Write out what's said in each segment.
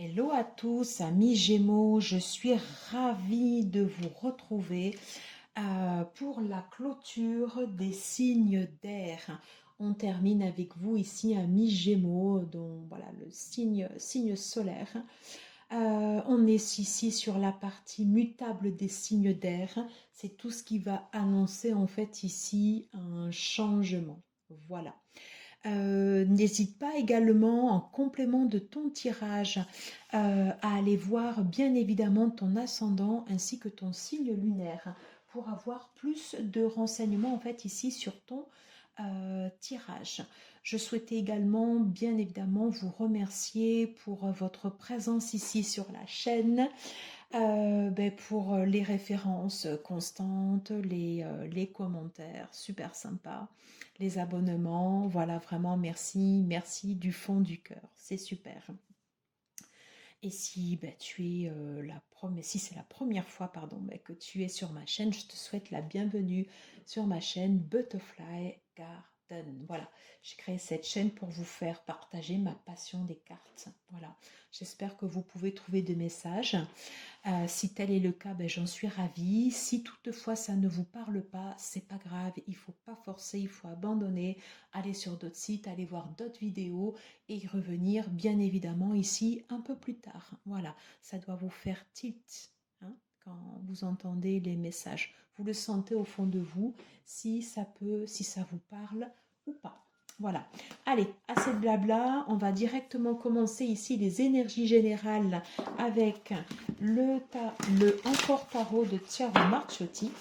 Hello à tous, amis Gémeaux, je suis ravie de vous retrouver pour la clôture des signes d'air. On termine avec vous ici, amis Gémeaux, donc voilà le signe solaire. On est ici sur la partie mutable des signes d'air. C'est tout ce qui va annoncer en fait ici un changement. Voilà. N'hésite pas également en complément de ton tirage à aller voir bien évidemment ton ascendant ainsi que ton signe lunaire pour avoir plus de renseignements en fait ici sur ton tirage. Je souhaitais également bien évidemment vous remercier pour votre présence ici sur la chaîne. Pour les références constantes, les commentaires, super sympa, les abonnements, voilà vraiment merci, merci du fond du cœur, c'est super. Et si tu es si c'est la première fois que tu es sur ma chaîne, je te souhaite la bienvenue sur ma chaîne Butterfly Garden. Voilà, j'ai créé cette chaîne pour vous faire partager ma passion des cartes. Voilà, j'espère que vous pouvez trouver des messages. Si tel est le cas, j'en suis ravie. Si toutefois ça ne vous parle pas, c'est pas grave. Il faut pas forcer, il faut abandonner, aller sur d'autres sites, aller voir d'autres vidéos et y revenir bien évidemment ici un peu plus tard. Voilà, ça doit vous faire tilt hein, quand vous entendez les messages. Vous le sentez au fond de vous, si ça vous parle ou pas. Voilà. Allez, assez de blabla, on va directement commencer ici les énergies générales avec le Encore Tarot de Chiaro Marchiotti.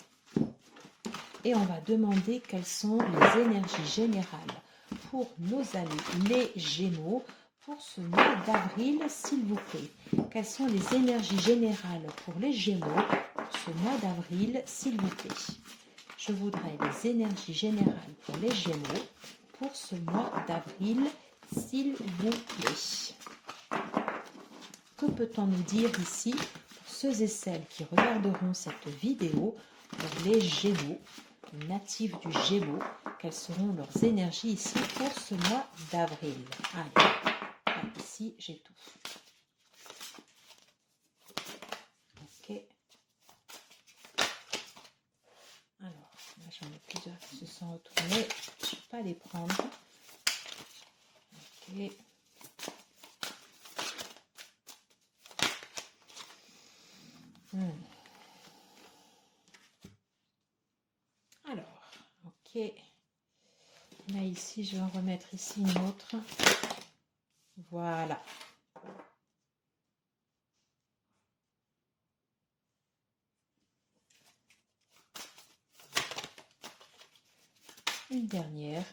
Et on va demander quelles sont les énergies générales pour nos amis les Gémeaux pour ce mois d'avril, s'il vous plaît. Quelles sont les énergies générales pour les Gémeaux pour ce mois d'avril, s'il vous plaît. Je voudrais les énergies générales pour les Gémeaux pour ce mois d'avril, s'il vous plaît. Que peut-on nous dire ici pour ceux et celles qui regarderont cette vidéo pour les Gémeaux, natifs du Gémeaux, quelles seront leurs énergies ici pour ce mois d'avril? Allez, ici j'ai tout. Ok. Alors, là j'en ai plusieurs qui se sont retournés. Je ne vais pas les prendre. Ok. Alors, ok. Là, ici, je vais en remettre ici une autre. Voilà. Une dernière.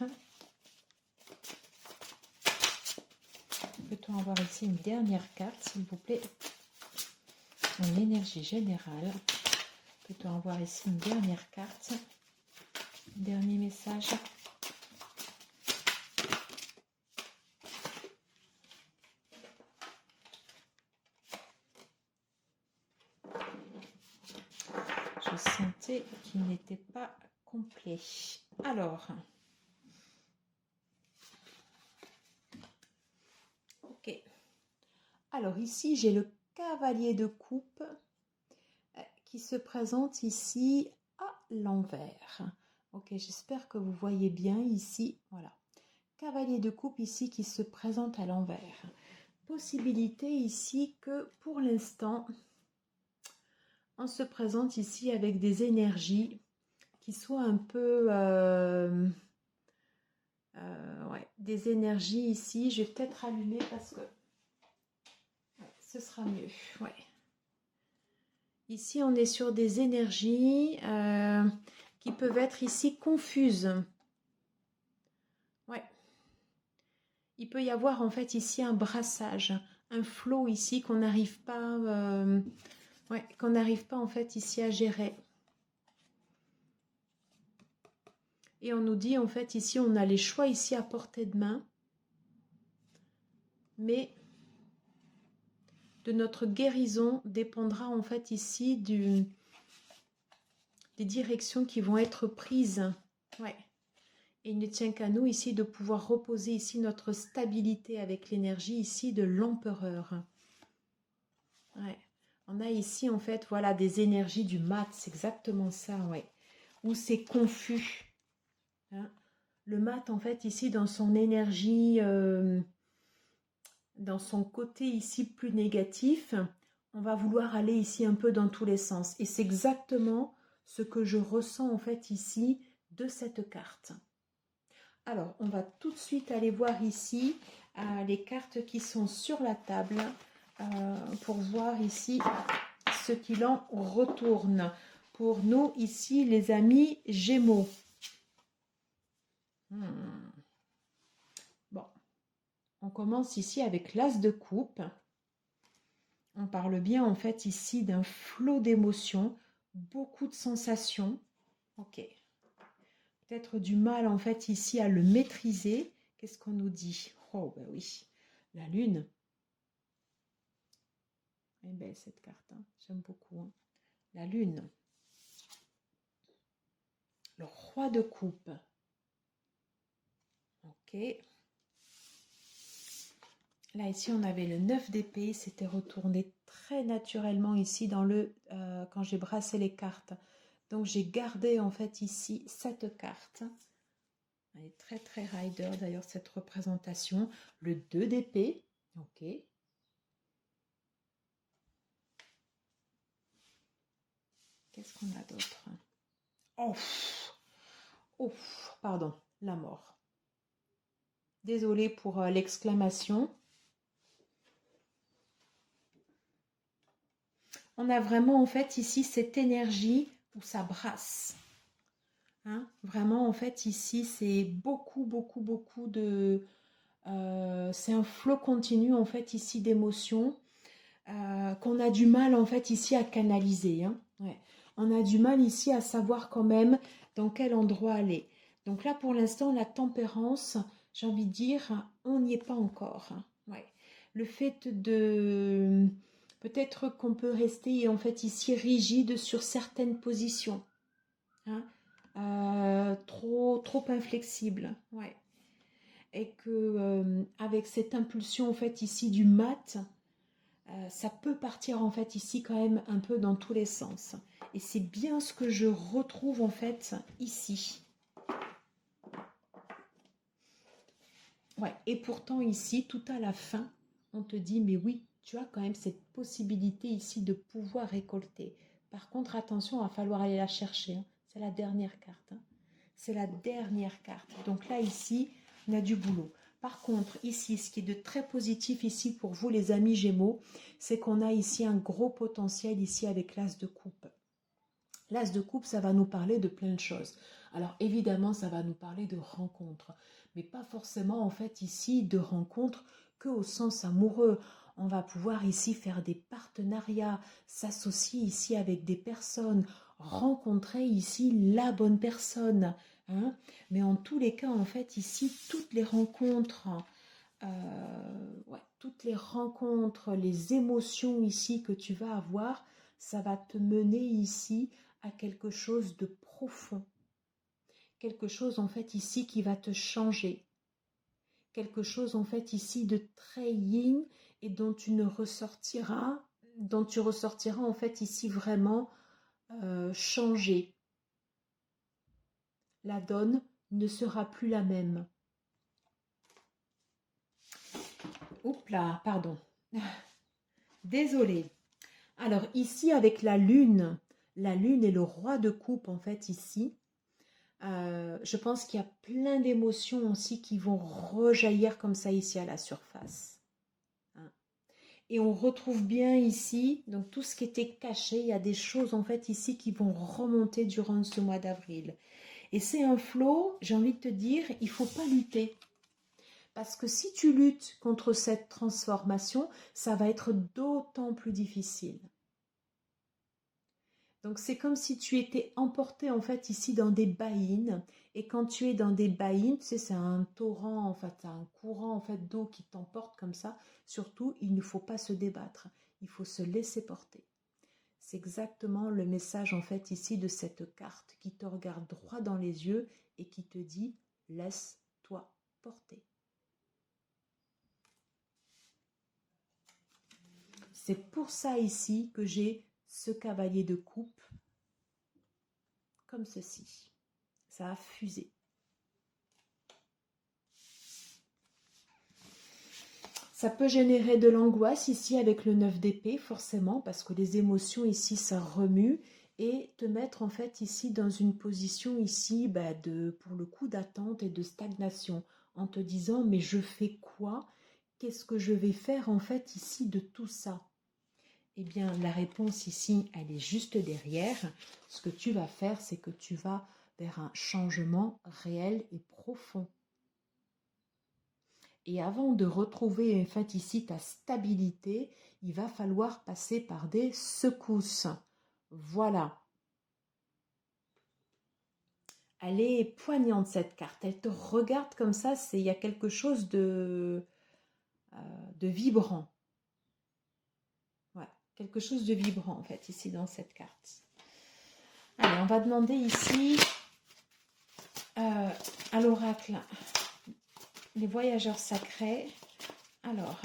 Peut-on avoir ici une dernière carte, s'il vous plaît? Une énergie générale. Peut-on avoir ici une dernière carte? Un dernier message. Je sentais qu'il n'était pas complet. Alors. Ok. Alors ici, j'ai le cavalier de coupe qui se présente ici à l'envers. Ok, j'espère que vous voyez bien ici. Voilà. Cavalier de coupe ici qui se présente à l'envers. Possibilité ici que pour l'instant, on se présente ici avec des énergies qui soient un peu... des énergies ici. Je vais peut-être allumer parce que ce sera mieux. Ouais. Ici, on est sur des énergies qui peuvent être ici confuses. Ouais. Il peut y avoir en fait ici un brassage, un flot ici qu'on n'arrive pas, qu'on n'arrive pas en fait ici à gérer. Et on nous dit en fait ici, on a les choix ici à portée de main, mais de notre guérison dépendra en fait ici des directions qui vont être prises. Ouais. Et il ne tient qu'à nous ici de pouvoir reposer ici notre stabilité avec l'énergie ici de l'empereur. Ouais. On a ici, en fait, voilà, des énergies du mat. C'est exactement ça, ouais. Où c'est confus. Hein. Le mat, en fait, ici, dans son énergie, dans son côté ici plus négatif, on va vouloir aller ici un peu dans tous les sens. Et c'est exactement ce que je ressens, en fait, ici, de cette carte. Alors, on va tout de suite aller voir ici les cartes qui sont sur la table pour voir ici ce qu'il en retourne. Pour nous, ici, les amis Gémeaux. Bon, on commence ici avec l'As de coupe. On parle bien, en fait, ici d'un flot d'émotions, beaucoup de sensations. Ok. Peut-être du mal, en fait, ici à le maîtriser. Qu'est-ce qu'on nous dit? Oh, ben oui, la Lune. Elle est belle cette carte, hein. J'aime beaucoup. Hein. La Lune. Le Roi de coupe. Ok. Là, ici, on avait le 9 d'épée. C'était retourné très naturellement ici dans le quand j'ai brassé les cartes. Donc, j'ai gardé en fait ici cette carte. Elle est très, très rider d'ailleurs, cette représentation. Le 2 d'épée. Ok. Qu'est-ce qu'on a d'autre? Oh, oh, pardon, la mort. Désolée pour l'exclamation. On a vraiment en fait ici cette énergie où ça brasse. Hein, vraiment en fait ici c'est beaucoup beaucoup beaucoup de... c'est un flot continu en fait ici d'émotions qu'on a du mal en fait ici à canaliser. Hein. Ouais. On a du mal ici à savoir quand même dans quel endroit aller. Donc là pour l'instant la tempérance, j'ai envie de dire, on n'y est pas encore. Hein. Ouais. Le fait de... Peut-être qu'on peut rester en fait ici rigide sur certaines positions. Hein. Trop inflexible. Ouais. Et que avec cette impulsion en fait ici du mat, ça peut partir en fait ici quand même un peu dans tous les sens. Et c'est bien ce que je retrouve en fait ici. Ouais. Et pourtant ici, tout à la fin, on te dit mais oui, tu as quand même cette possibilité ici de pouvoir récolter. Par contre, attention, il va falloir aller la chercher. Hein. C'est la dernière carte. Hein. C'est la dernière carte. Donc là, ici, on a du boulot. Par contre, ici, ce qui est de très positif ici pour vous, les amis Gémeaux, c'est qu'on a ici un gros potentiel ici avec l'As de coupe. L'As de coupe, ça va nous parler de plein de choses. Alors évidemment, ça va nous parler de rencontres, mais pas forcément en fait ici de rencontres que au sens amoureux. On va pouvoir ici faire des partenariats, s'associer ici avec des personnes, rencontrer ici la bonne personne. Hein. Mais en tous les cas, en fait, ici, toutes les rencontres, toutes les rencontres, les émotions ici que tu vas avoir, ça va te mener ici à quelque chose de profond. Quelque chose en fait ici qui va te changer. Quelque chose en fait ici de très yin et dont tu ressortiras en fait ici vraiment changé. La donne ne sera plus la même. Oups là, pardon. Désolée. Alors ici avec la lune est le roi de coupe en fait ici. Je pense qu'il y a plein d'émotions aussi qui vont rejaillir comme ça ici à la surface. Hein. Et on retrouve bien ici, donc tout ce qui était caché, il y a des choses en fait ici qui vont remonter durant ce mois d'avril. Et c'est un flot, j'ai envie de te dire, il ne faut pas lutter. Parce que si tu luttes contre cette transformation, ça va être d'autant plus difficile. Donc c'est comme si tu étais emporté en fait ici dans des baïnes, et quand tu es dans des baïnes, tu sais, c'est un torrent en fait, un courant en fait d'eau qui t'emporte comme ça. Surtout, il ne faut pas se débattre, il faut se laisser porter. C'est exactement le message en fait ici de cette carte qui te regarde droit dans les yeux et qui te dit laisse-toi porter. C'est pour ça ici que j'ai ce cavalier de coupe comme ceci. Ça a fusé. Ça peut générer de l'angoisse ici avec le 9 d'épée, forcément, parce que les émotions ici, ça remue, et te mettre en fait ici dans une position ici, pour le coup, d'attente et de stagnation, en te disant, mais je fais quoi? Qu'est-ce que je vais faire en fait ici de tout ça? Eh bien, la réponse ici, elle est juste derrière. Ce que tu vas faire, c'est que tu vas vers un changement réel et profond. Et avant de retrouver en fait ici ta stabilité, il va falloir passer par des secousses. Voilà. Elle est poignante cette carte. Elle te regarde comme ça. Il y a quelque chose de vibrant. Ouais, quelque chose de vibrant en fait ici dans cette carte. Allez, on va demander ici à l'oracle les voyageurs sacrés. Alors,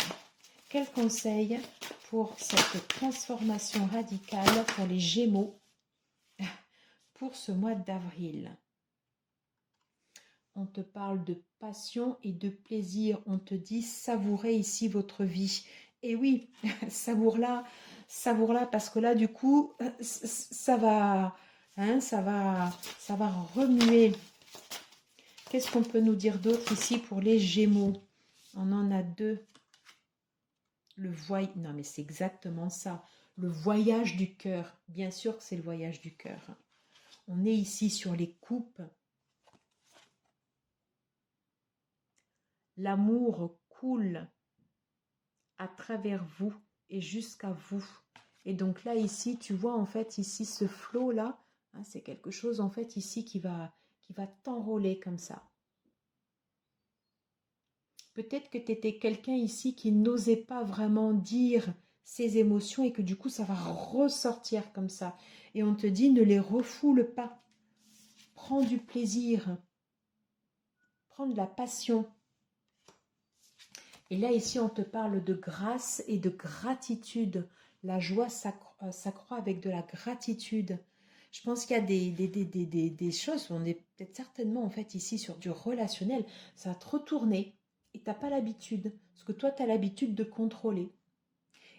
quel conseil pour cette transformation radicale pour les Gémeaux pour ce mois d'avril? On te parle de passion et de plaisir. On te dit savourez ici votre vie. Et oui, savoure-la parce que là, du coup, ça va, ça va remuer. Qu'est-ce qu'on peut nous dire d'autre ici pour les Gémeaux? On en a deux. Non, mais c'est exactement ça. Le voyage du cœur. Bien sûr que c'est le voyage du cœur. On est ici sur les coupes. L'amour coule à travers vous et jusqu'à vous. Et donc là, ici, tu vois en fait ici ce flot-là. C'est quelque chose en fait ici qui va t'enrôler comme ça. Peut-être que tu étais quelqu'un ici qui n'osait pas vraiment dire ses émotions et que du coup, ça va ressortir comme ça. Et on te dit, ne les refoule pas. Prends du plaisir. Prends de la passion. Et là, ici, on te parle de grâce et de gratitude. La joie s'accroît avec de la gratitude. Je pense qu'il y a des choses où on est peut-être certainement en fait ici sur du relationnel. Ça va te retourner et tu n'as pas l'habitude. Parce que toi, tu as l'habitude de contrôler.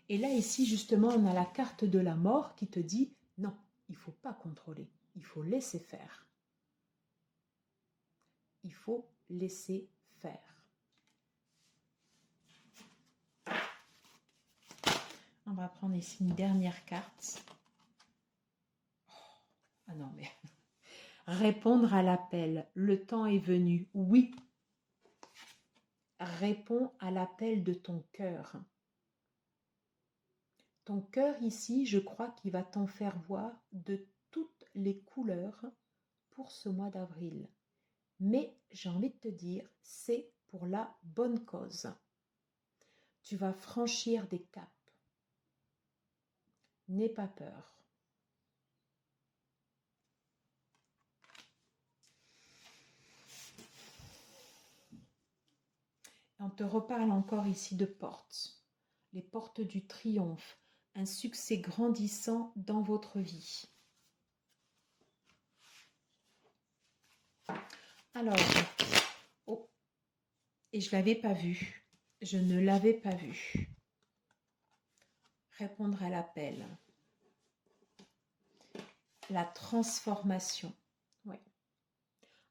Et là, ici, justement, on a la carte de la mort qui te dit non, il ne faut pas contrôler. Il faut laisser faire. Il faut laisser faire. On va prendre ici une dernière carte. Ah non, mais... Répondre à l'appel. Le temps est venu. Oui. Réponds à l'appel de ton cœur. Ton cœur ici, je crois qu'il va t'en faire voir de toutes les couleurs pour ce mois d'avril. Mais j'ai envie de te dire, c'est pour la bonne cause. Tu vas franchir des caps. N'aie pas peur. On te reparle encore ici de portes. Les portes du triomphe. Un succès grandissant dans votre vie. Alors, oh, et je ne l'avais pas vu. Je ne l'avais pas vu. Répondre à l'appel. La transformation. Oui.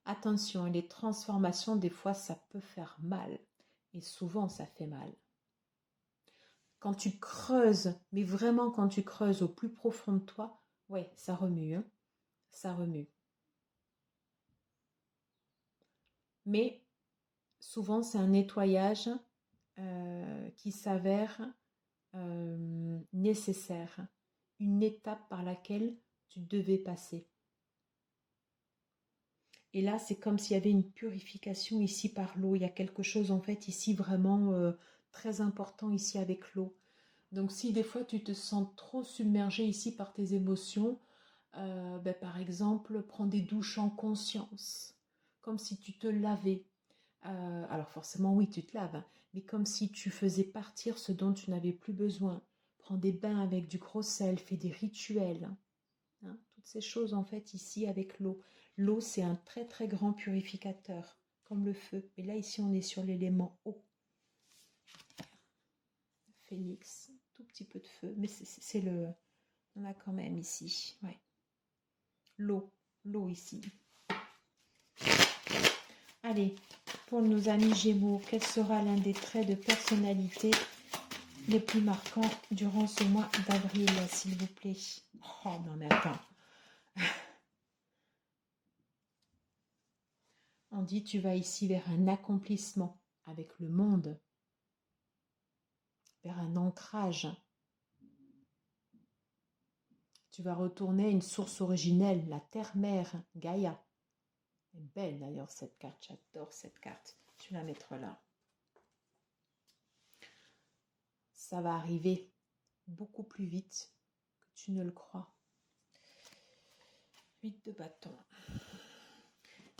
Attention, les transformations, des fois, ça peut faire mal. Et souvent, ça fait mal. Quand tu creuses, mais vraiment quand tu creuses au plus profond de toi, ouais, ça remue, hein, ça remue. Mais souvent, c'est un nettoyage qui s'avère nécessaire, une étape par laquelle tu devais passer. Et là, c'est comme s'il y avait une purification ici par l'eau. Il y a quelque chose en fait ici vraiment très important ici avec l'eau. Donc si des fois tu te sens trop submergé ici par tes émotions, par exemple, prends des douches en conscience, comme si tu te lavais. Alors forcément oui, tu te laves, hein, mais comme si tu faisais partir ce dont tu n'avais plus besoin. Prends des bains avec du gros sel, fais des rituels. Hein, toutes ces choses en fait ici avec l'eau. L'eau c'est un très très grand purificateur, comme le feu. Mais là ici on est sur l'élément eau. Phénix, tout petit peu de feu, mais c'est le... On a quand même ici, ouais. L'eau ici. Allez, pour nos amis Gémeaux, quel sera l'un des traits de personnalité les plus marquants durant ce mois d'avril, s'il vous plaît? Oh non mais attends. On dit tu vas ici vers un accomplissement avec le monde, vers un ancrage. Tu vas retourner à une source originelle, la terre-mère, Gaïa. Elle est belle d'ailleurs cette carte, j'adore cette carte. Tu vas la mettre là. Ça va arriver beaucoup plus vite que tu ne le crois. 8 de bâton.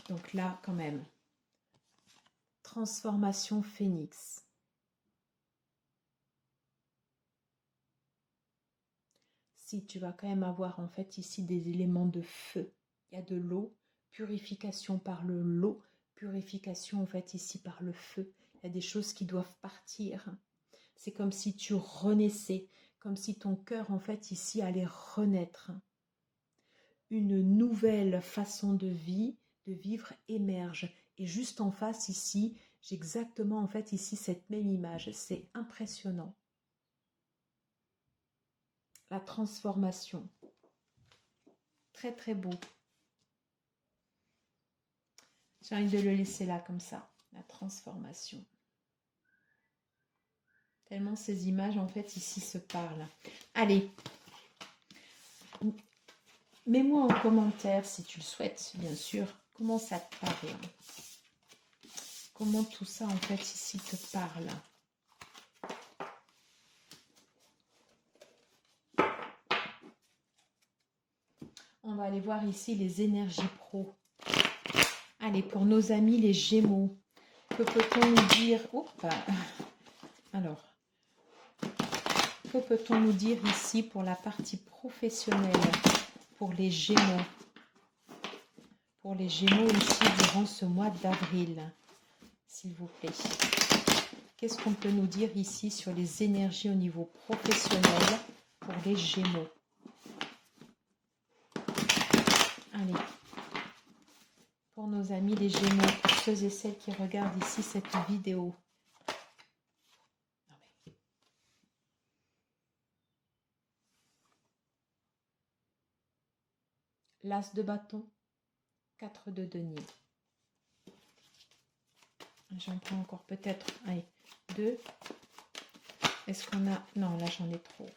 Donc là, quand même, transformation phénix. Si tu vas quand même avoir en fait ici des éléments de feu. Il y a de l'eau, purification par l'eau, purification en fait ici par le feu. Il y a des choses qui doivent partir. C'est comme si tu renaissais, comme si ton cœur en fait ici allait renaître. Une nouvelle façon de vie, de vivre émerge. Et juste en face ici, j'ai exactement en fait ici cette même image. C'est impressionnant. La transformation. Très très beau. J'ai envie de le laisser là comme ça. La transformation. Tellement ces images en fait ici se parlent. Allez. Mets-moi en commentaire si tu le souhaites, bien sûr. Comment ça te parle? Comment tout ça en fait ici te parle? On va aller voir ici les énergies pro. Allez, pour nos amis les Gémeaux, que peut-on nous dire? Alors, que peut-on nous dire ici pour la partie professionnelle, pour les Gémeaux? Pour les Gémeaux ici durant ce mois d'avril, s'il vous plaît. Qu'est-ce qu'on peut nous dire ici sur les énergies au niveau professionnel pour les Gémeaux? Allez, pour nos amis les Gémeaux, pour ceux et celles qui regardent ici cette vidéo. L'as de bâton, 4 de denier. J'en prends encore peut-être, allez, 2. Est-ce qu'on a... Non, là j'en ai trop.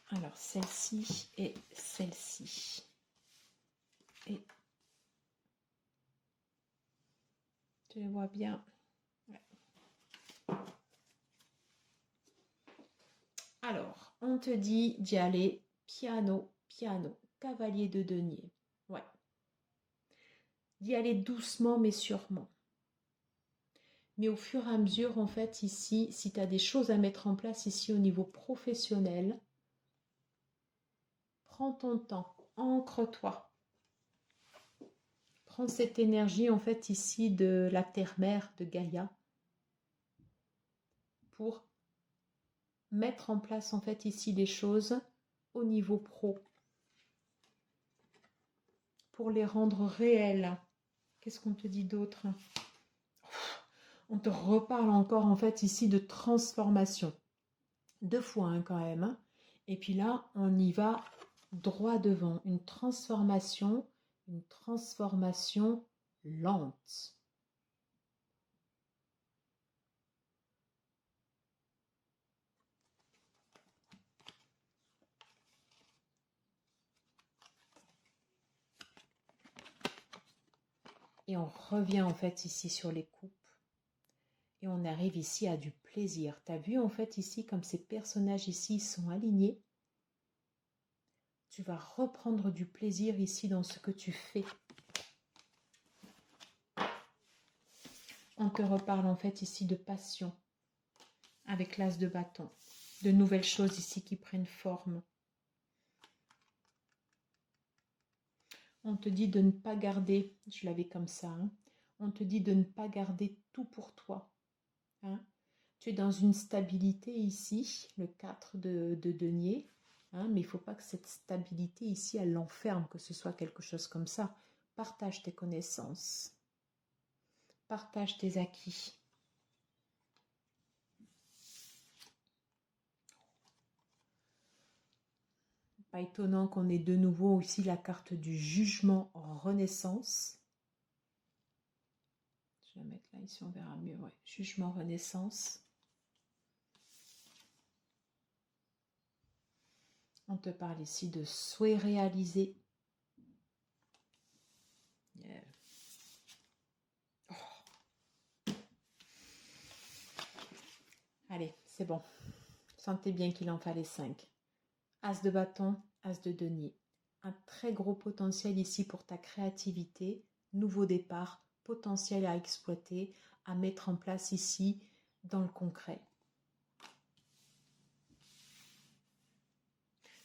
Alors, celle-ci et celle-ci. Et tu les vois bien. Ouais. Alors, on te dit d'y aller piano, piano, cavalier de denier. Ouais. D'y aller doucement mais sûrement. Mais au fur et à mesure, en fait, ici, si tu as des choses à mettre en place ici au niveau professionnel, prends ton temps, ancre-toi. Prends cette énergie, en fait, ici de la terre-mère, de Gaïa, pour mettre en place, en fait, ici des choses au niveau pro. Pour les rendre réelles. Qu'est-ce qu'on te dit d'autre? On te reparle encore, en fait, ici de transformation. 2 fois, hein, quand même. Hein. Et puis là, on y va droit devant. Une transformation lente. Et on revient en fait ici sur les coupes. Et on arrive ici à du plaisir. Tu as vu en fait ici comme ces personnages ici sont alignés. Tu vas reprendre du plaisir ici dans ce que tu fais. On te reparle en fait ici de passion. avec l'as de bâton. De nouvelles choses ici qui prennent forme. On te dit de ne pas garder, je l'avais comme ça, hein, on te dit de ne pas garder tout pour toi. Hein. Tu es dans une stabilité ici, le 4 de denier, hein, mais il ne faut pas que cette stabilité ici, elle l'enferme, que ce soit quelque chose comme ça. Partage tes connaissances, partage tes acquis. Pas étonnant qu'on ait de nouveau aussi la carte du jugement en renaissance. Je vais la mettre là, ici on verra mieux. Ouais. Jugement renaissance. On te parle ici de souhait réalisé. Yeah. Oh. Allez, c'est bon. Sentez bien qu'il en fallait 5. As de bâton, as de denier. Un très gros potentiel ici pour ta créativité, nouveau départ, potentiel à exploiter, à mettre en place ici dans le concret.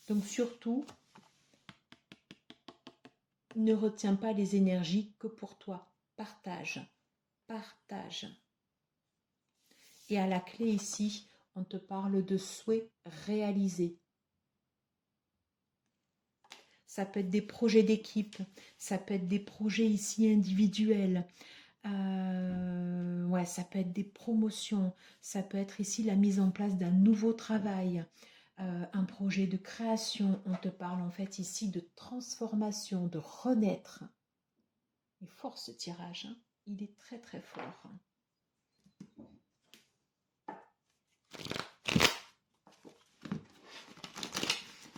Donc surtout, ne retiens pas les énergies que pour toi. Partage, partage. Et à la clé ici, on te parle de souhaits réalisés. Ça peut être des projets d'équipe, ça peut être des projets ici individuels. Ouais, ça peut être des promotions, ça peut être ici la mise en place d'un nouveau travail, un projet de création. On te parle en fait ici de transformation, de renaître. Il est fort ce tirage, hein. Il est très très fort.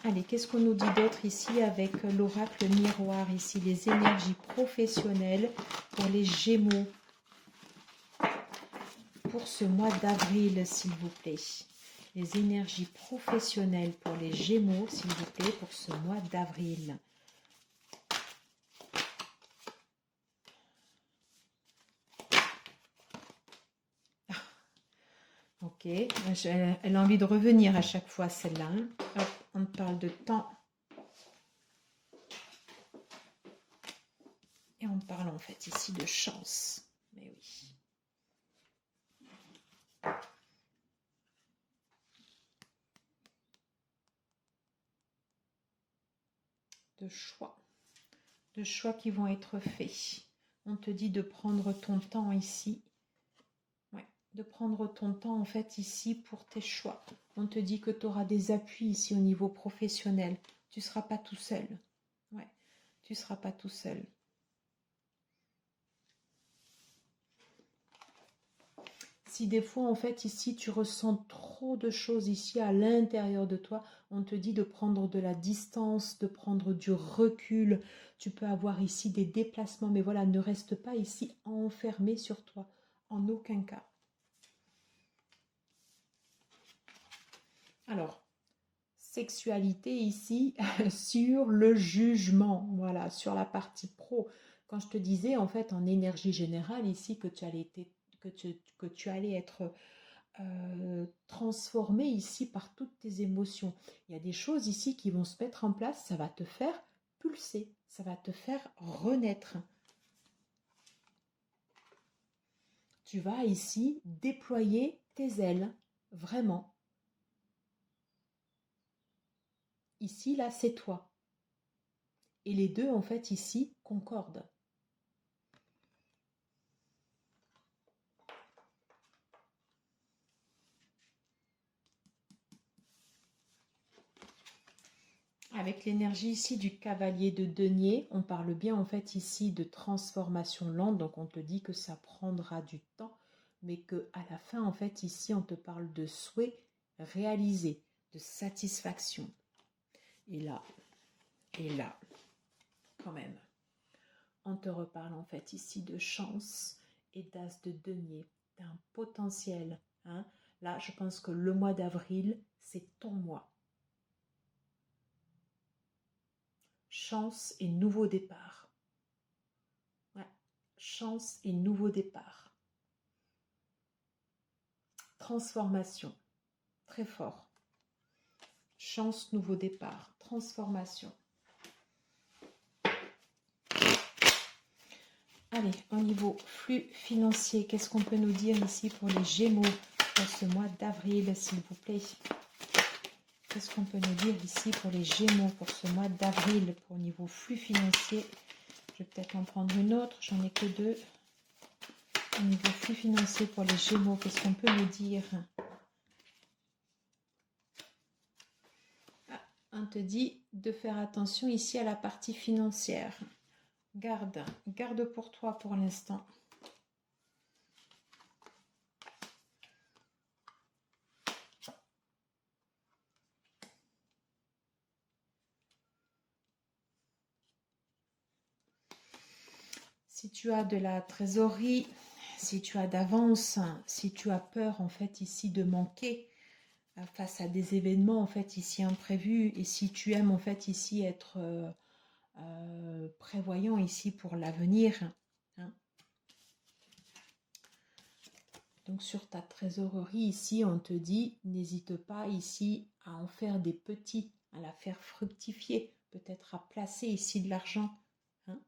Allez, qu'est-ce qu'on nous dit d'autre ici avec l'oracle miroir, ici les énergies professionnelles pour les Gémeaux pour ce mois d'avril, s'il vous plaît. Les énergies professionnelles pour les Gémeaux, s'il vous plaît, pour ce mois d'avril. Ok, elle a envie de revenir à chaque fois, celle-là. Hein. Hop, on parle de temps. Et on parle en fait ici de chance. Mais oui. De choix qui vont être faits. On te dit de prendre ton temps ici. Ouais, de prendre ton temps en fait ici pour tes choix. On te dit que tu auras des appuis ici au niveau professionnel. Tu ne seras pas tout seul. Ouais, tu ne seras pas tout seul. Si des fois, en fait, ici, tu ressens trop de choses ici à l'intérieur de toi, on te dit de prendre de la distance, de prendre du recul. Tu peux avoir ici des déplacements, mais voilà, ne reste pas ici enfermé sur toi, en aucun cas. Alors, sexualité ici sur le jugement, voilà, sur la partie pro. Quand je te disais, en fait, en énergie générale ici, que tu allais être transformé ici par toutes tes émotions. Il y a des choses ici qui vont se mettre en place, ça va te faire pulser, ça va te faire renaître. Tu vas ici déployer tes ailes, vraiment. Ici, là, c'est toi. Et les deux, en fait, ici, concordent. Avec l'énergie ici du cavalier de denier, on parle bien en fait ici de transformation lente, donc on te dit que ça prendra du temps, mais que à la fin en fait ici on te parle de souhait réalisé, de satisfaction. Et là, quand même, on te reparle en fait ici de chance et d'as de denier, d'un potentiel. Hein. Là, je pense que le mois d'avril, c'est ton mois. Chance et nouveau départ. Ouais. Chance et nouveau départ. transformation, très fort. Chance, nouveau départ, transformation. Allez, au niveau flux financier, qu'est-ce qu'on peut nous dire ici pour les Gémeaux pour ce mois d'avril, s'il vous plaît? Qu'est-ce qu'on peut nous dire ici pour les Gémeaux pour ce mois d'avril pour le niveau flux financier? Je vais peut-être en prendre une autre, j'en ai que deux. Au niveau flux financier pour les Gémeaux, qu'est-ce qu'on peut nous dire? On te dit de faire attention ici à la partie financière. Garde pour toi pour l'instant. Si tu as de la trésorerie, si tu as d'avance, si tu as peur en fait ici de manquer face à des événements en fait ici imprévus, et si tu aimes en fait ici être prévoyant ici pour l'avenir, hein. Donc sur ta trésorerie ici, on te dit, n'hésite pas ici à en faire des petits, à la faire fructifier, peut-être à placer ici de l'argent. Hein.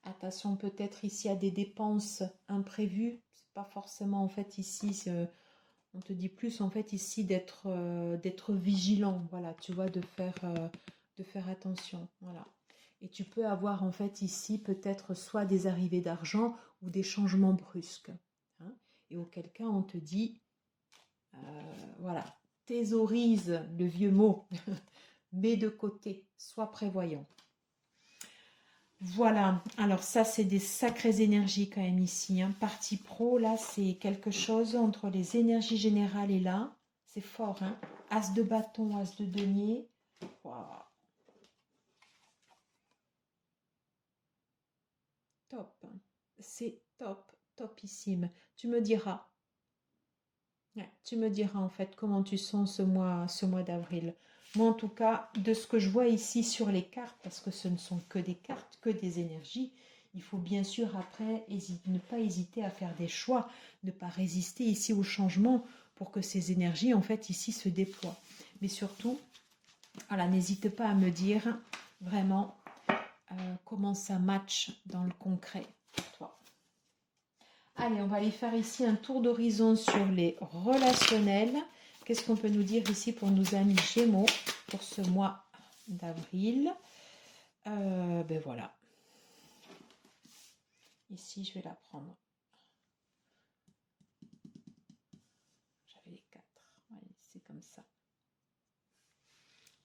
Attention peut-être ici à des dépenses imprévues, c'est pas forcément en fait ici, on te dit plus en fait ici d'être vigilant, voilà, tu vois, de faire attention, voilà. Et tu peux avoir en fait ici peut-être soit des arrivées d'argent ou des changements brusques. Hein, et auquel cas on te dit, voilà, thésaurise le vieux mot, mets de côté, sois prévoyant. Voilà, alors ça c'est des sacrées énergies quand même ici. Hein. Partie pro, là c'est quelque chose entre les énergies générales et là, c'est fort. Hein. As de bâton, as de denier. Wow. Top, c'est top, topissime. Tu me diras. Ouais, tu me diras en fait comment tu sens ce mois d'avril. Moi en tout cas, de ce que je vois ici sur les cartes, parce que ce ne sont que des cartes, que des énergies, il faut bien sûr après ne pas hésiter à faire des choix, ne pas résister ici au changement pour que ces énergies en fait ici se déploient. Mais surtout, voilà, n'hésite pas à me dire vraiment comment ça match dans le concret pour toi. Allez, on va aller faire ici un tour d'horizon sur les relationnels. Qu'est-ce qu'on peut nous dire ici pour nos amis Gémeaux pour ce mois d'avril? Ben voilà. Ici, je vais la prendre. J'avais les 4. Allez, c'est comme ça.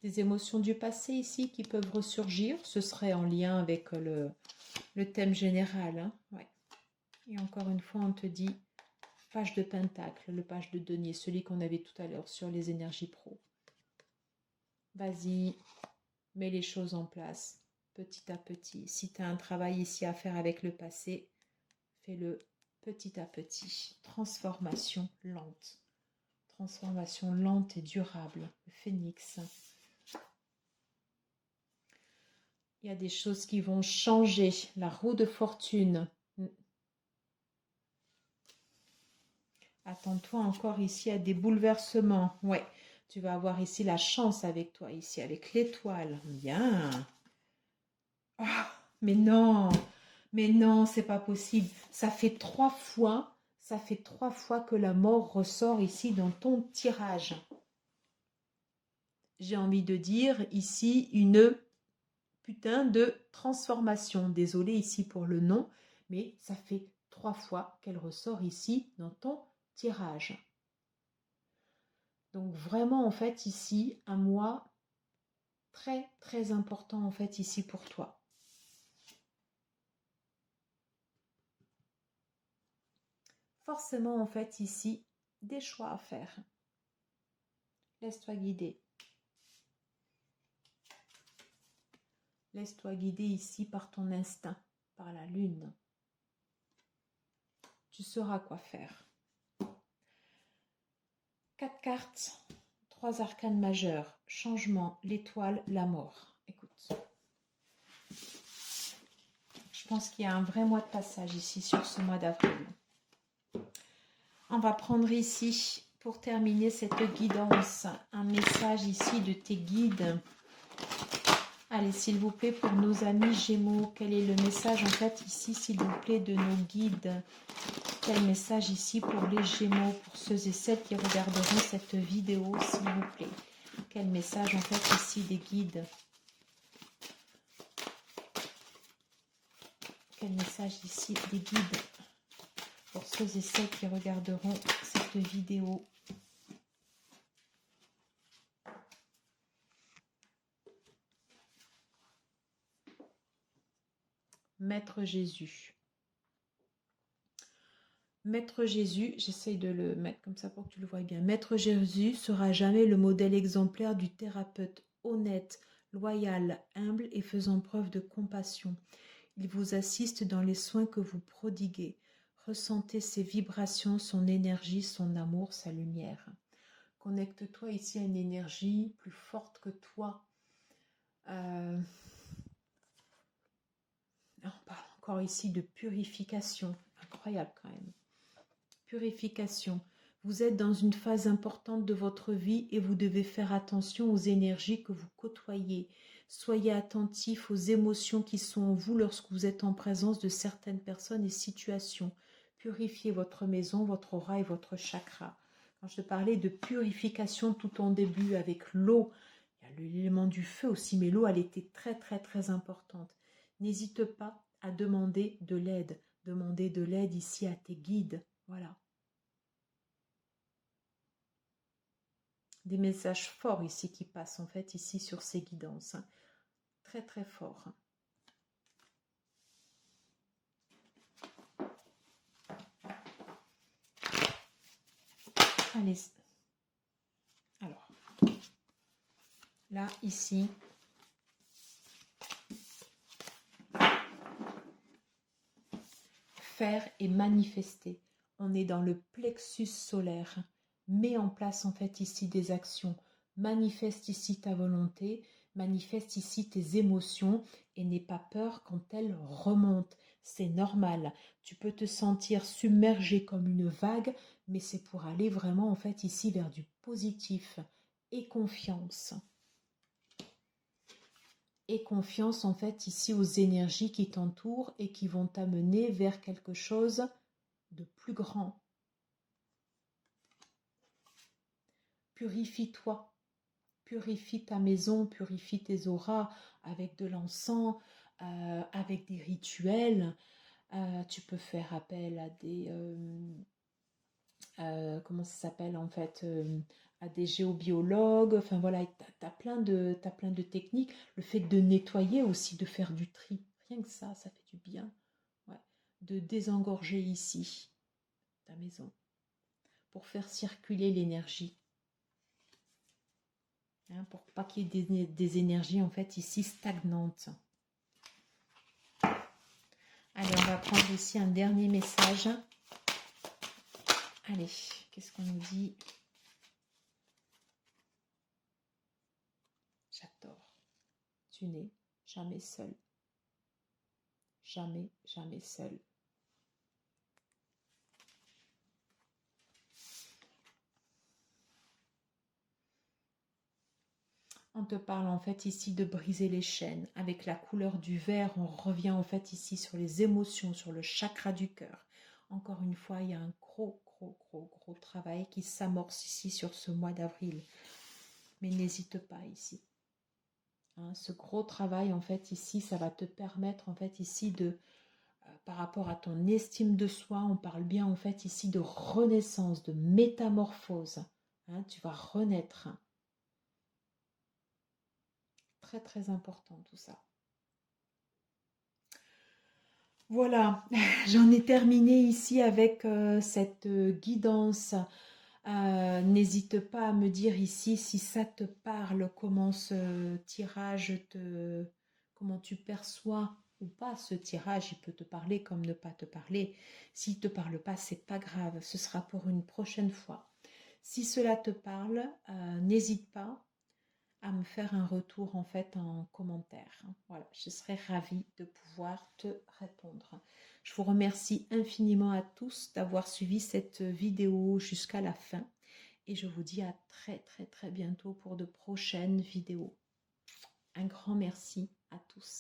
Des émotions du passé ici qui peuvent ressurgir. Ce serait en lien avec le thème général. Hein, ouais. Et encore une fois, on te dit page de pentacle, le page de denier, celui qu'on avait tout à l'heure sur les énergies pro. Vas-y, mets les choses en place, petit à petit. Si tu as un travail ici à faire avec le passé, fais-le petit à petit. Transformation lente. Transformation lente et durable. Le phénix. Il y a des choses qui vont changer. La roue de fortune. Attends-toi encore ici à des bouleversements. Ouais, tu vas avoir ici la chance avec toi, ici avec l'étoile. Bien. Oh, mais non, c'est pas possible. Ça fait 3 fois que la mort ressort ici dans ton tirage. J'ai envie de dire ici une putain de transformation. Désolée ici pour le nom, mais ça fait 3 fois qu'elle ressort ici dans ton tirage. Donc vraiment en fait ici un mois très très important en fait ici pour toi. Forcément en fait ici des choix à faire. Laisse-toi guider. Laisse-toi guider ici par ton instinct, par la lune. Tu sauras quoi faire. 4 cartes, 3 arcanes majeures, changement, l'étoile, la mort. Écoute. Je pense qu'il y a un vrai mois de passage ici sur ce mois d'avril. On va prendre ici, pour terminer cette guidance, un message ici de tes guides. Allez, s'il vous plaît, pour nos amis Gémeaux, quel est le message en fait ici, s'il vous plaît, de nos guides? Quel message ici pour les Gémeaux, pour ceux et celles qui regarderont cette vidéo, s'il vous plaît? Quel message en fait ici des guides? Quel message ici des guides pour ceux et celles qui regarderont cette vidéo? Maître Jésus. Maître Jésus, j'essaye de le mettre comme ça pour que tu le vois bien. Maître Jésus sera jamais le modèle exemplaire du thérapeute honnête, loyal, humble et faisant preuve de compassion. Il vous assiste dans les soins que vous prodiguez. Ressentez ses vibrations, son énergie, son amour, sa lumière. Connecte-toi ici à une énergie plus forte que toi. On parle encore ici de purification. Incroyable quand même. Purification. Vous êtes dans une phase importante de votre vie et vous devez faire attention aux énergies que vous côtoyez. Soyez attentif aux émotions qui sont en vous lorsque vous êtes en présence de certaines personnes et situations. Purifiez votre maison, votre aura et votre chakra. Quand je te parlais de purification tout en début avec l'eau, il y a l'élément du feu aussi, mais l'eau, elle était très très très importante. N'hésite pas à demander de l'aide. Demander de l'aide ici à tes guides. Voilà. Des messages forts ici qui passent en fait ici sur ces guidances. Hein. Très très forts. Allez. Alors. Là, ici. Faire et manifester. On est dans le plexus solaire. Mets en place en fait ici des actions. Manifeste ici ta volonté, manifeste ici tes émotions et n'aie pas peur quand elles remontent. C'est normal. Tu peux te sentir submergé comme une vague, mais c'est pour aller vraiment en fait ici vers du positif. Et confiance. Et confiance en fait ici aux énergies qui t'entourent et qui vont t'amener vers quelque chose de plus grand. Purifie-toi, purifie ta maison, purifie tes auras avec de l'encens, avec des rituels. Tu peux faire appel à des... comment ça s'appelle en fait à des géobiologues. Enfin voilà, t'as plein de techniques. Le fait de nettoyer aussi, de faire du tri. Rien que ça fait du bien. Ouais. De désengorger ici ta maison pour faire circuler l'énergie. Hein, pour pas qu'il y ait des énergies en fait ici stagnantes. Allez, on va prendre ici un dernier message. Allez, qu'est-ce qu'on nous dit? J'adore. Tu n'es jamais seul. Jamais, jamais seul. On te parle en fait ici de briser les chaînes. Avec la couleur du vert, on revient en fait ici sur les émotions, sur le chakra du cœur. Encore une fois, il y a un gros travail qui s'amorce ici sur ce mois d'avril. Mais n'hésite pas ici. Hein, ce gros travail en fait ici, ça va te permettre en fait ici de, par rapport à ton estime de soi, on parle bien en fait ici de renaissance, de métamorphose. Hein, tu vas renaître. Très très important tout ça. Voilà, j'en ai terminé ici avec cette guidance. N'hésite pas à me dire ici si ça te parle, comment ce tirage comment tu perçois ou pas ce tirage. Il peut te parler comme ne pas te parler. S'il ne te parle pas, c'est pas grave, ce sera pour une prochaine fois. Si cela te parle, n'hésite pas à me faire un retour en fait en commentaire. Voilà, je serais ravie de pouvoir te répondre. Je vous remercie infiniment à tous d'avoir suivi cette vidéo jusqu'à la fin et je vous dis à très bientôt pour de prochaines vidéos. Un grand merci à tous.